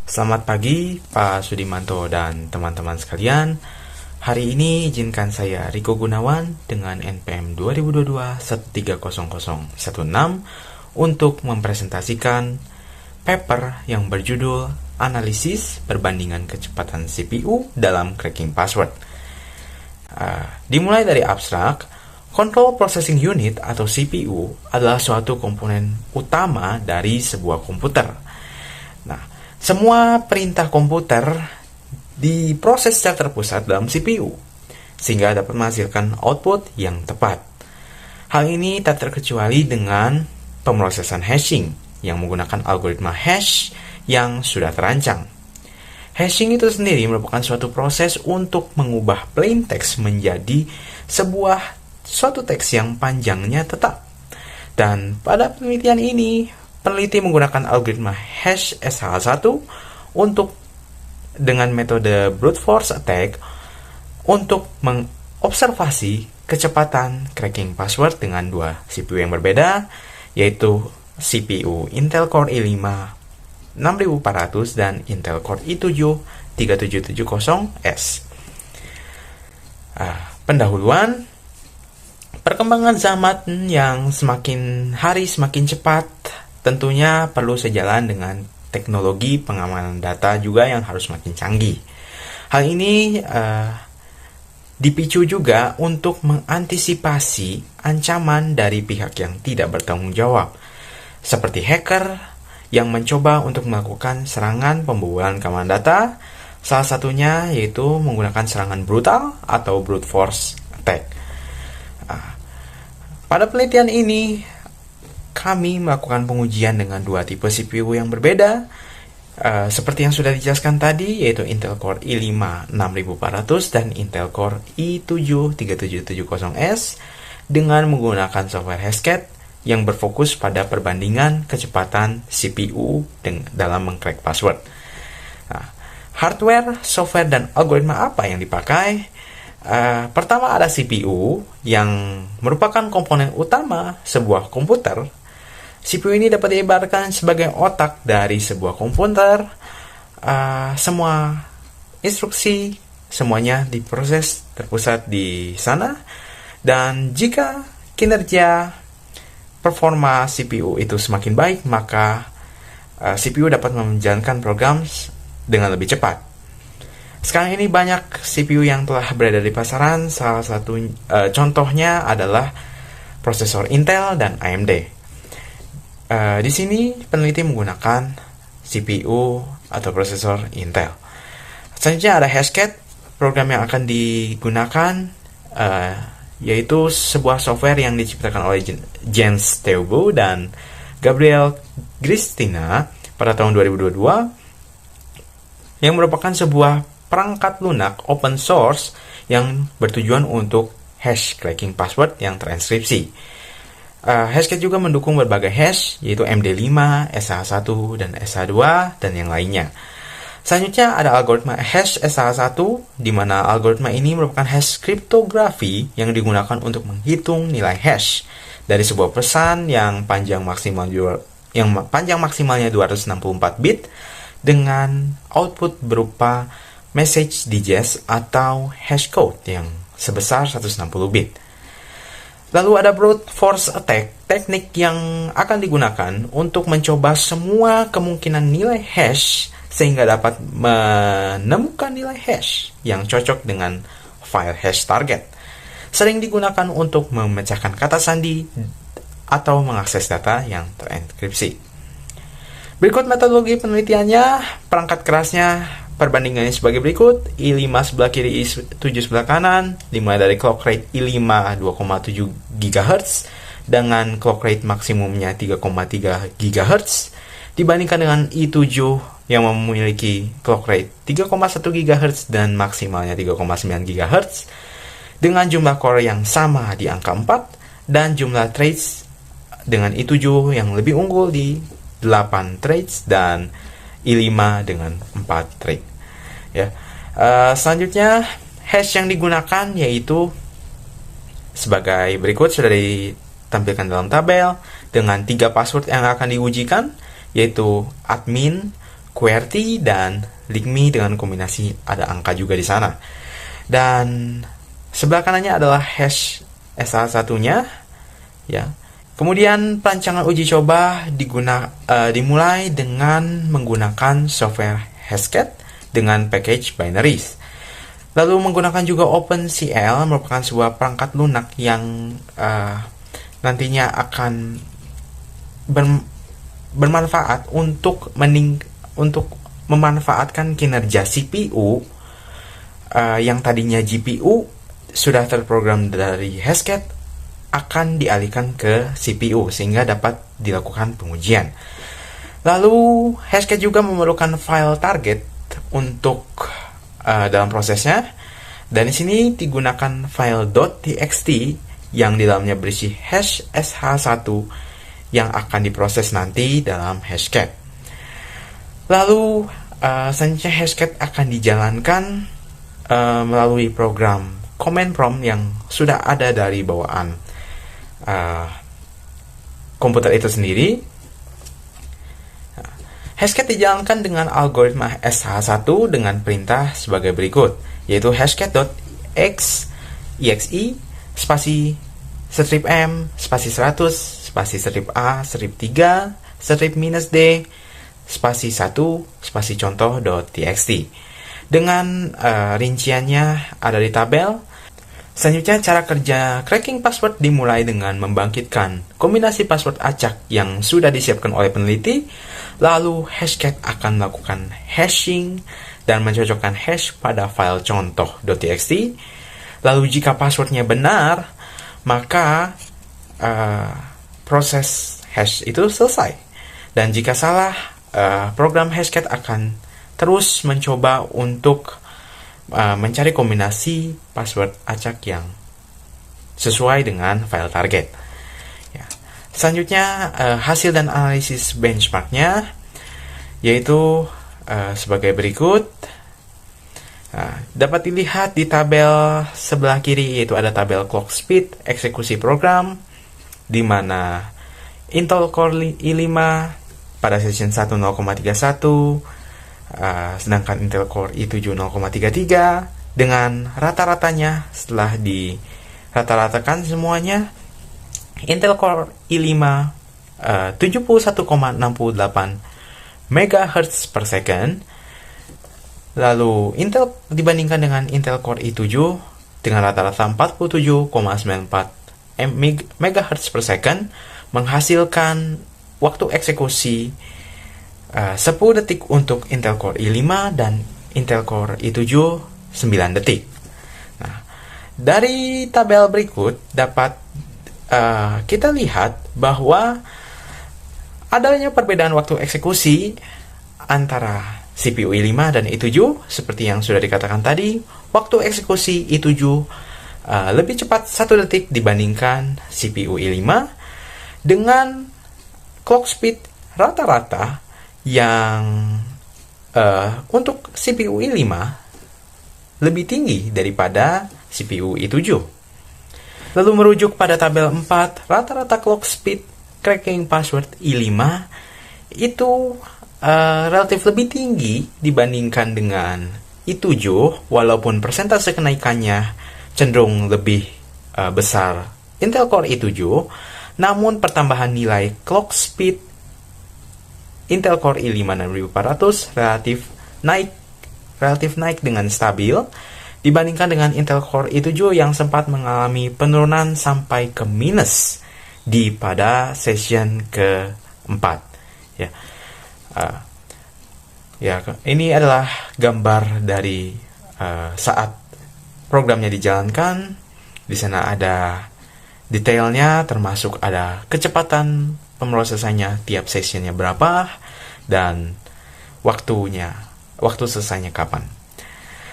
Selamat pagi Pak Sudimanto dan teman-teman sekalian. Hari ini izinkan saya Riko Gunawan dengan NPM 2022-130016 untuk mempresentasikan paper yang berjudul Analisis Perbandingan Kecepatan CPU dalam Cracking Password. Dimulai dari abstrak, Control Processing Unit atau CPU adalah suatu komponen utama dari sebuah komputer. Nah, semua perintah komputer diproses secara terpusat dalam CPU, sehingga dapat menghasilkan output yang tepat. Hal ini tak terkecuali dengan pemrosesan hashing yang menggunakan algoritma hash yang sudah terancang. Hashing itu sendiri merupakan suatu proses untuk mengubah plain text menjadi suatu teks yang panjangnya tetap. Dan pada penelitian ini, peneliti menggunakan algoritma hash SH1 dengan metode brute force attack untuk mengobservasi kecepatan cracking password dengan dua CPU yang berbeda, yaitu CPU Intel Core i5 6400 dan Intel Core i7 3770S. Pendahuluan, perkembangan zaman yang semakin hari semakin cepat tentunya perlu sejalan dengan teknologi pengamanan data juga yang harus makin canggih. Hal ini dipicu juga untuk mengantisipasi ancaman dari pihak yang tidak bertanggung jawab, seperti hacker yang mencoba untuk melakukan serangan pembobolan keamanan data, salah satunya yaitu menggunakan serangan brutal atau brute force attack. Pada penelitian ini, kami melakukan pengujian dengan dua tipe CPU yang berbeda, seperti yang sudah dijelaskan tadi, yaitu Intel Core i5 6400 dan Intel Core i7 3770S dengan menggunakan software Hashcat yang berfokus pada perbandingan kecepatan CPU dalam mengcrack password. Hardware, software, dan algoritma apa yang dipakai? Pertama ada CPU yang merupakan komponen utama sebuah komputer. CPU ini dapat diibaratkan sebagai otak dari sebuah komputer. Semua instruksi semuanya diproses terpusat di sana, dan jika kinerja performa CPU itu semakin baik, maka CPU dapat menjalankan program dengan lebih cepat. Sekarang ini banyak CPU yang telah berada di pasaran. Salah satu contohnya adalah prosesor Intel dan AMD. Di sini peneliti menggunakan CPU atau prosesor Intel. Selanjutnya ada Hashcat. Program yang akan digunakan yaitu sebuah software yang diciptakan oleh Jens Staubo dan Gabriel Gristina pada tahun 2022, yang merupakan sebuah perangkat lunak open source yang bertujuan untuk hash cracking password yang transkripsi. Hashcat juga mendukung berbagai hash, yaitu MD5, SH1, dan SH2, dan yang lainnya. Selanjutnya ada algoritma hash SH1, di mana algoritma ini merupakan hash kriptografi yang digunakan untuk menghitung nilai hash dari sebuah pesan yang panjang maksimalnya 264 bit dengan output berupa message digest atau hash code yang sebesar 160 bit. Lalu ada brute force attack, teknik yang akan digunakan untuk mencoba semua kemungkinan nilai hash sehingga dapat menemukan nilai hash yang cocok dengan file hash target. Sering digunakan untuk memecahkan kata sandi atau mengakses data yang terenkripsi. Berikut metodologi penelitiannya. Perangkat kerasnya perbandingannya sebagai berikut: i5 sebelah kiri, i7 sebelah kanan, dimulai dari clock rate i5 2,7 GHz dengan clock rate maksimumnya 3,3 GHz dibandingkan dengan i7 yang memiliki clock rate 3,1 GHz dan maksimalnya 3,9 GHz dengan jumlah core yang sama di angka 4 dan jumlah threads dengan i7 yang lebih unggul di 8 threads dan i5 dengan 4 thread. Selanjutnya hash yang digunakan yaitu sebagai berikut, sudah ditampilkan dalam tabel dengan 3 password yang akan diujikan, yaitu admin, QWERTY dan LIGMI dengan kombinasi ada angka juga di sana. Dan sebelah kanannya adalah hash SH1-nya, ya. Kemudian perancangan uji coba dimulai dengan menggunakan software Hashcat dengan package binaries. Lalu menggunakan juga OpenCL merupakan sebuah perangkat lunak yang nantinya akan bermanfaat untuk memanfaatkan kinerja CPU yang tadinya GPU sudah terprogram dari Hashcat akan dialihkan ke CPU sehingga dapat dilakukan pengujian. Lalu Hashcat juga memerlukan file target untuk dalam prosesnya, dan di sini digunakan file .txt yang di dalamnya berisi hash sh1 yang akan diproses nanti dalam Hashcat. Lalu selanjutnya Hashcat akan dijalankan melalui program command prompt yang sudah ada dari bawaan komputer itu sendiri. Hashcat dijalankan dengan algoritma SH1 dengan perintah sebagai berikut, yaitu hashcat.exe spasi strip M spasi 100 spasi strip A strip 3 strip -D spasi 1 spasi contoh.txt dengan rinciannya ada di tabel. Selanjutnya, cara kerja cracking password dimulai dengan membangkitkan kombinasi password acak yang sudah disiapkan oleh peneliti. Lalu Hashcat akan melakukan hashing dan mencocokkan hash pada file contoh.txt. Lalu jika passwordnya benar, maka proses hash itu selesai. Dan jika salah, program Hashcat akan terus mencoba untuk mencari kombinasi password acak yang sesuai dengan file target. Ya. Selanjutnya, hasil dan analisis benchmarknya yaitu sebagai berikut. Dapat dilihat di tabel sebelah kiri, yaitu ada tabel clock speed eksekusi program, di mana Intel Core i5 pada session 1 0,31, sedangkan Intel Core i7 0,33. Dengan rata-ratanya setelah di rata-ratakan semuanya, Intel Core i5 71,68 MHz per second. Lalu Intel dibandingkan dengan Intel Core i7 dengan rata-rata 47,94 MHz per second, menghasilkan waktu eksekusi 10 detik untuk Intel Core i5 dan Intel Core i7 9 detik. Nah, dari tabel berikut dapat kita lihat bahwa adanya perbedaan waktu eksekusi antara CPU i5 dan i7. Seperti yang sudah dikatakan tadi, waktu eksekusi i7 lebih cepat 1 detik dibandingkan CPU i5 dengan clock speed rata-rata yang untuk CPU i5 lebih tinggi daripada CPU i7. Lalu merujuk pada tabel 4, rata-rata clock speed cracking password i5 itu relatif lebih tinggi dibandingkan dengan i7, walaupun persentase kenaikannya cenderung lebih besar Intel Core i7, namun pertambahan nilai clock speed Intel Core i5 6400 relatif naik dengan stabil dibandingkan dengan Intel Core i7 yang sempat mengalami penurunan sampai ke minus pada session ke-4. Ini adalah gambar dari saat programnya dijalankan. Di sana ada detailnya, termasuk ada kecepatan pemrosesannya tiap sessionnya berapa, dan waktu selesainya kapan.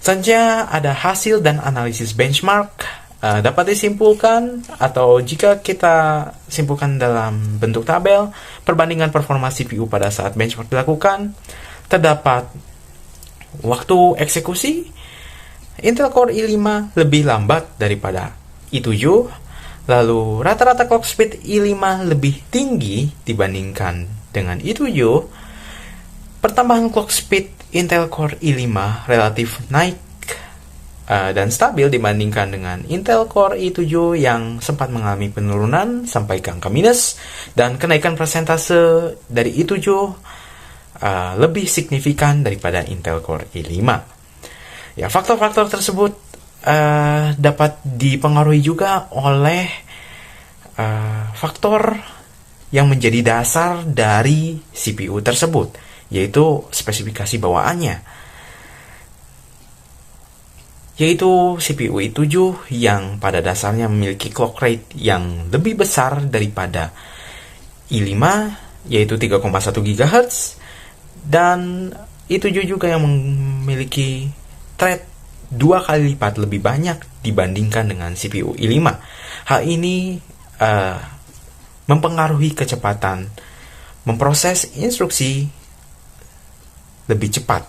Selanjutnya ada hasil dan analisis benchmark. Dapat disimpulkan, atau jika kita simpulkan dalam bentuk tabel, perbandingan performa CPU pada saat benchmark dilakukan. Terdapat waktu eksekusi Intel Core i5 lebih lambat daripada i7. Lalu rata-rata clock speed i5 lebih tinggi dibandingkan dengan i7. Pertambahan clock speed Intel Core i5 relatif naik dan stabil dibandingkan dengan Intel Core i7 yang sempat mengalami penurunan sampai ke angka minus, dan kenaikan persentase dari i7 lebih signifikan daripada Intel Core i5. Ya, faktor-faktor tersebut dapat dipengaruhi juga oleh faktor yang menjadi dasar dari CPU tersebut, yaitu spesifikasi bawaannya, yaitu CPU i7 yang pada dasarnya memiliki clock rate yang lebih besar daripada i5, yaitu 3,1 GHz, dan i7 juga yang memiliki thread 2 kali lipat lebih banyak dibandingkan dengan CPU i5. Hal ini mempengaruhi kecepatan memproses instruksi lebih cepat.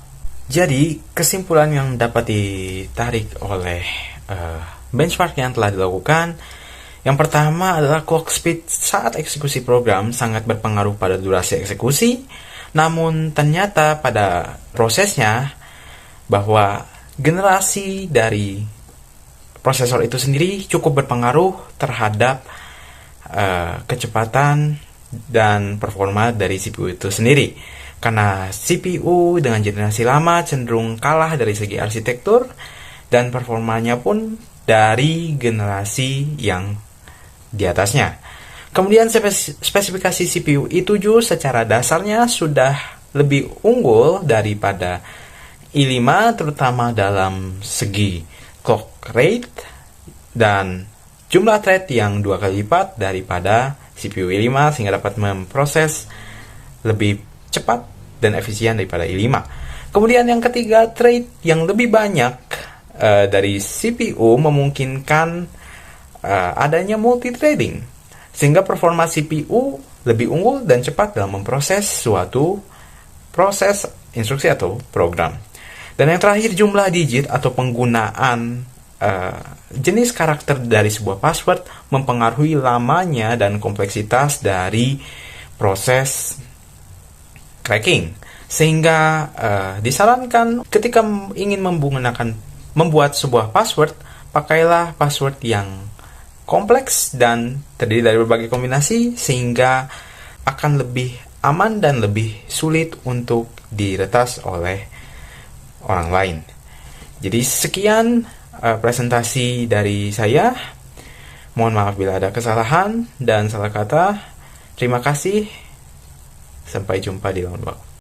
Jadi, kesimpulan yang dapat ditarik oleh benchmark yang telah dilakukan, yang pertama adalah clock speed saat eksekusi program sangat berpengaruh pada durasi eksekusi, namun ternyata pada prosesnya bahwa generasi dari prosesor itu sendiri cukup berpengaruh terhadap kecepatan dan performa dari CPU itu sendiri. Karena CPU dengan generasi lama cenderung kalah dari segi arsitektur dan performanya pun dari generasi yang di atasnya. Kemudian spesifikasi CPU i7 secara dasarnya sudah lebih unggul daripada i5, terutama dalam segi clock rate dan jumlah thread yang 2 kali lipat daripada CPU i5, sehingga dapat memproses lebih cepat dan efisien daripada i5. Kemudian yang ketiga, thread yang lebih banyak dari CPU memungkinkan adanya multithreading, sehingga performa CPU lebih unggul dan cepat dalam memproses suatu proses instruksi atau program. Dan yang terakhir, jumlah digit atau penggunaan jenis karakter dari sebuah password mempengaruhi lamanya dan kompleksitas dari proses cracking, sehingga disarankan ketika ingin membuat sebuah password, pakailah password yang kompleks dan terdiri dari berbagai kombinasi, sehingga akan lebih aman dan lebih sulit untuk diretas oleh orang lain. Jadi sekian presentasi dari saya. Mohon maaf bila ada kesalahan dan salah kata. Terima kasih. Sampai jumpa di lain waktu.